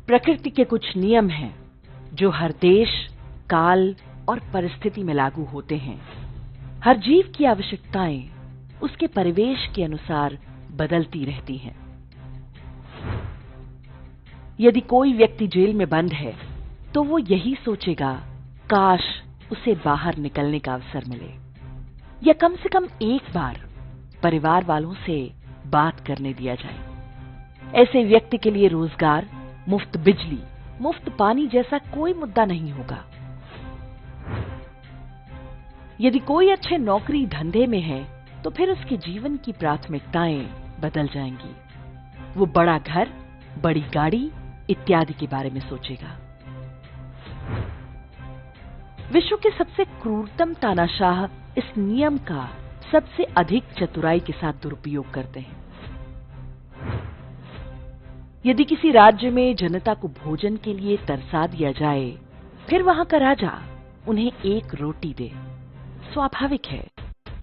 प्रकृति के कुछ नियम हैं जो हर देश, काल और परिस्थिति में लागू होते हैं। हर जीव की आवश्यकताएं उसके परिवेश के अनुसार बदलती रहती हैं। यदि कोई व्यक्ति जेल में बंद है तो वो यही सोचेगा, काश उसे बाहर निकलने का अवसर मिले, या कम से कम एक बार परिवार वालों से बात करने दिया जाए। ऐसे व्यक्ति के लिए रोजगार, मुफ्त बिजली, मुफ्त पानी जैसा कोई मुद्दा नहीं होगा। यदि कोई अच्छे नौकरी धंधे में है तो फिर उसके जीवन की प्राथमिकताएं बदल जाएंगी। वो बड़ा घर, बड़ी गाड़ी इत्यादि के बारे में सोचेगा। विश्व के सबसे क्रूरतम तानाशाह इस नियम का सबसे अधिक चतुराई के साथ दुरुपयोग करते हैं। यदि किसी राज्य में जनता को भोजन के लिए तरसा दिया जाए, फिर वहां का राजा उन्हें एक रोटी दे, स्वाभाविक है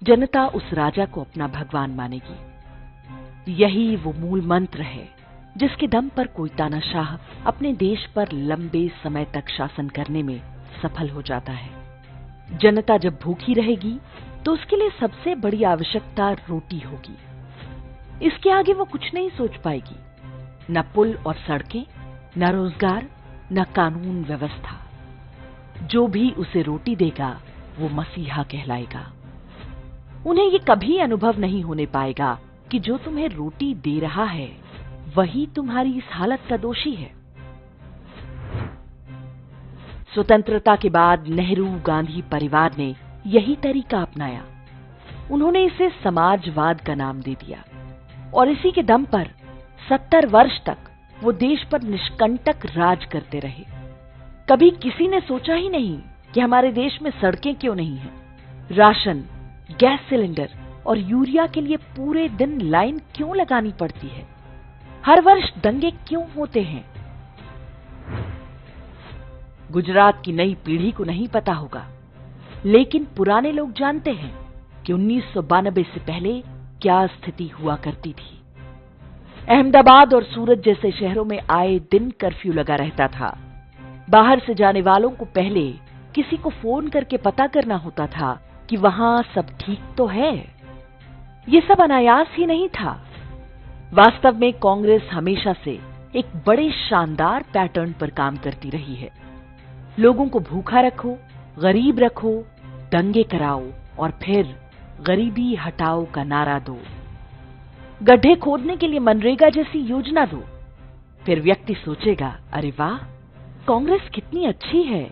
जनता उस राजा को अपना भगवान मानेगी। यही वो मूल मंत्र है जिसके दम पर कोई तानाशाह अपने देश पर लंबे समय तक शासन करने में सफल हो जाता है। जनता जब भूखी रहेगी तो उसके लिए सबसे बड़ी आवश्यकता रोटी होगी। इसके आगे वो कुछ नहीं सोच पाएगी, न पुल और सड़कें, न रोजगार, न कानून व्यवस्था। जो भी उसे रोटी देगा वो मसीहा कहलाएगा। उन्हें ये कभी अनुभव नहीं होने पाएगा कि जो तुम्हें रोटी दे रहा है वही तुम्हारी इस हालत का दोषी है। स्वतंत्रता के बाद नेहरू गांधी परिवार ने यही तरीका अपनाया। उन्होंने इसे समाजवाद का नाम दे दिया और इसी के दम पर 70 वर्ष तक वो देश पर निष्कंटक राज करते रहे। कभी किसी ने सोचा ही नहीं कि हमारे देश में सड़कें क्यों नहीं हैं, राशन, गैस सिलेंडर और यूरिया के लिए पूरे दिन लाइन क्यों लगानी पड़ती है, हर वर्ष दंगे क्यों होते हैं। गुजरात की नई पीढ़ी को नहीं पता होगा, लेकिन पुराने लोग जानते हैं कि 1992 से पहले क्या स्थिति हुआ करती थी। अहमदाबाद और सूरत जैसे शहरों में आए दिन कर्फ्यू लगा रहता था। बाहर से जाने वालों को पहले किसी को फोन करके पता करना होता था कि वहां सब ठीक तो है। ये सब अनायास ही नहीं था। वास्तव में कांग्रेस हमेशा से एक बड़े शानदार पैटर्न पर काम करती रही है। लोगों को भूखा रखो, गरीब रखो, दंगे कराओ और फिर गरीबी हटाओ का नारा दो। गड्ढे खोदने के लिए मनरेगा जैसी योजना दो। फिर व्यक्ति सोचेगा, अरे वाह, कांग्रेस कितनी अच्छी है,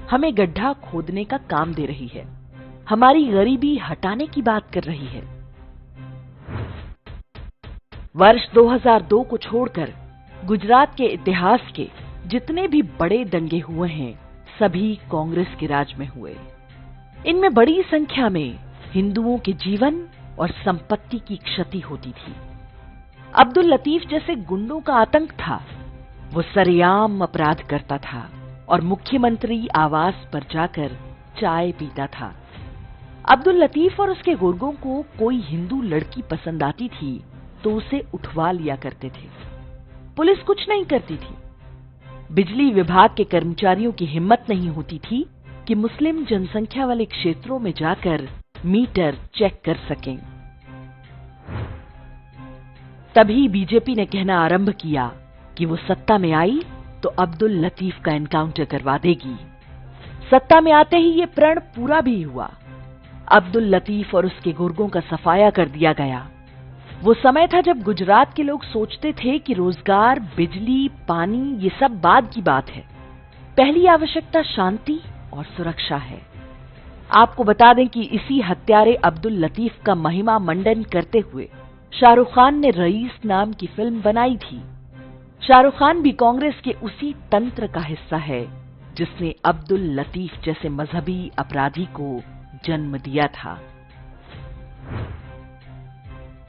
हमें गड्ढा खोदने का काम दे रही है, हमारी गरीबी हटाने की बात कर रही है। वर्ष 2002 को छोड़कर गुजरात के इतिहास के जितने भी बड़े दंगे हुए हैं सभी कांग्रेस के राज में हुए। इनमें बड़ी संख्या में हिंदुओं के जीवन और संपत्ति की क्षति होती थी। अब्दुल लतीफ जैसे गुंडों का आतंक था। वो सरेआम अपराध करता था और मुख्यमंत्री आवास पर जाकर चाय पीता था। अब्दुल लतीफ और उसके गुर्गों को कोई हिंदू लड़की पसंद आती थी तो उसे उठवा लिया करते थे। पुलिस कुछ नहीं करती थी। बिजली विभाग के कर्मचारियों की हिम्मत नहीं होती थी कि मुस्लिम जनसंख्या वाले क्षेत्रों में जाकर मीटर चेक कर सकें। तभी बीजेपी ने कहना आरंभ किया कि वो सत्ता में आई तो अब्दुल लतीफ का एनकाउंटर करवा देगी। सत्ता में आते ही ये प्रण पूरा भी हुआ। अब्दुल लतीफ और उसके गुर्गों का सफाया कर दिया गया। वो समय था जब गुजरात के लोग सोचते थे कि रोजगार, बिजली, पानी ये सब बाद की बात है। पहली आवश्यकता शांति और सुरक्षा है। आपको बता दें कि इसी हत्यारे अब्दुल लतीफ का महिमा मंडन करते हुए शाहरुख खान ने रईस नाम की फिल्म बनाई थी। शाहरुख खान भी कांग्रेस के उसी तंत्र का हिस्सा है जिसने अब्दुल लतीफ जैसे मजहबी अपराधी को जन्म दिया था।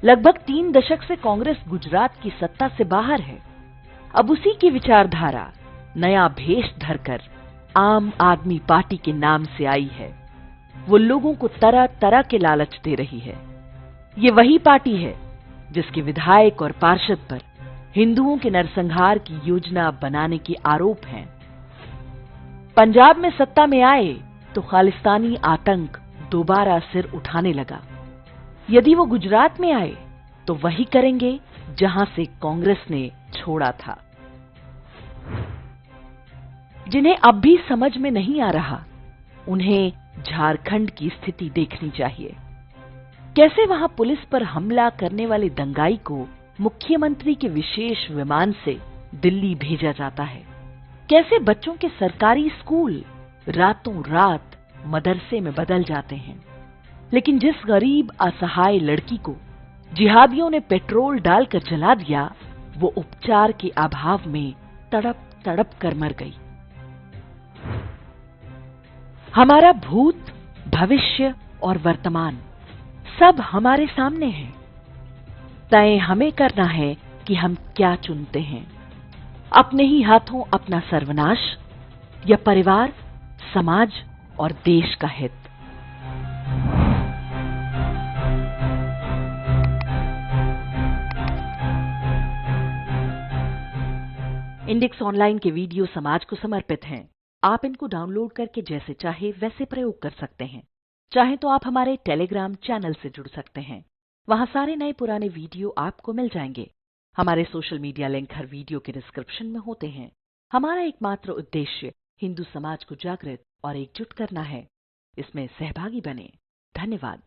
लगभग 3 दशक से कांग्रेस गुजरात की सत्ता से बाहर है। अब उसी की विचारधारा नया भेष धरकर आम आदमी पार्टी के नाम से आई है। वो लोगों को तरह तरह के लालच दे रही है। ये वही पार्टी है जिसके विधायक और पार्षद पर हिंदुओं के नरसंहार की योजना बनाने के आरोप हैं। पंजाब में सत्ता में आए तो खालिस्तानी आतंक दोबारा सिर उठाने लगा। यदि वो गुजरात में आए तो वही करेंगे जहां से कांग्रेस ने छोड़ा था। जिन्हें अब भी समझ में नहीं आ रहा, उन्हें झारखंड की स्थिति देखनी चाहिए। कैसे वहां पुलिस पर हमला करने वाले दंगाई को मुख्यमंत्री के विशेष विमान से दिल्ली भेजा जाता है। कैसे बच्चों के सरकारी स्कूल रातों रात मदरसे में बदल जाते हैं। लेकिन जिस गरीब असहाय लड़की को जिहादियों ने पेट्रोल डालकर जला दिया, वो उपचार के अभाव में तड़प तड़प कर मर गई। हमारा भूत, भविष्य और वर्तमान सब हमारे सामने है। तय हमें करना है कि हम क्या चुनते हैं, अपने ही हाथों अपना सर्वनाश या परिवार, समाज और देश का हित। इंडेक्स ऑनलाइन के वीडियो समाज को समर्पित हैं। आप इनको डाउनलोड करके जैसे चाहे वैसे प्रयोग कर सकते हैं। चाहे तो आप हमारे टेलीग्राम चैनल से जुड़ सकते हैं। वहां सारे नए पुराने वीडियो आपको मिल जाएंगे। हमारे सोशल मीडिया लिंक हर वीडियो के डिस्क्रिप्शन में होते हैं। हमारा एकमात्र उद्देश्य हिंदू समाज को जागृत और एकजुट करना है। इसमें सहभागी बने। धन्यवाद।